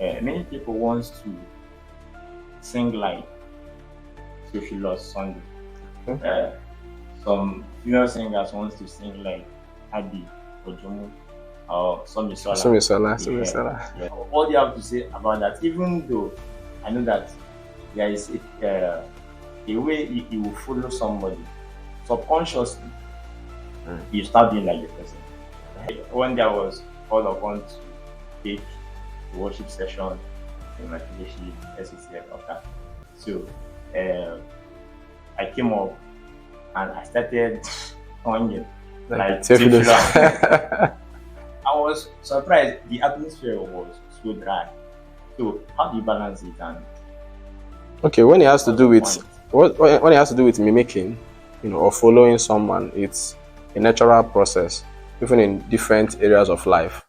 Many people wants to sing like Sophie Lost Sunday. Hmm? Uh, some female singers wants to sing like Adi Ojomo or Somisola. Sumisola, Yeah, Sumisola. yeah. What do you have to say about that? Even though I know that there is a way you will follow somebody subconsciously, Mm. you start being like the person. When there was called upon to take the worship session in my PhD, SCCF, okay. So uh, I came up and I started singing like Theophilus. Tefila. I was surprised the atmosphere was so dry. So how do you balance it and Okay, when it has to what's do the with point? when it has to do with mimicking, or following someone, it's a natural process, even in different areas of life.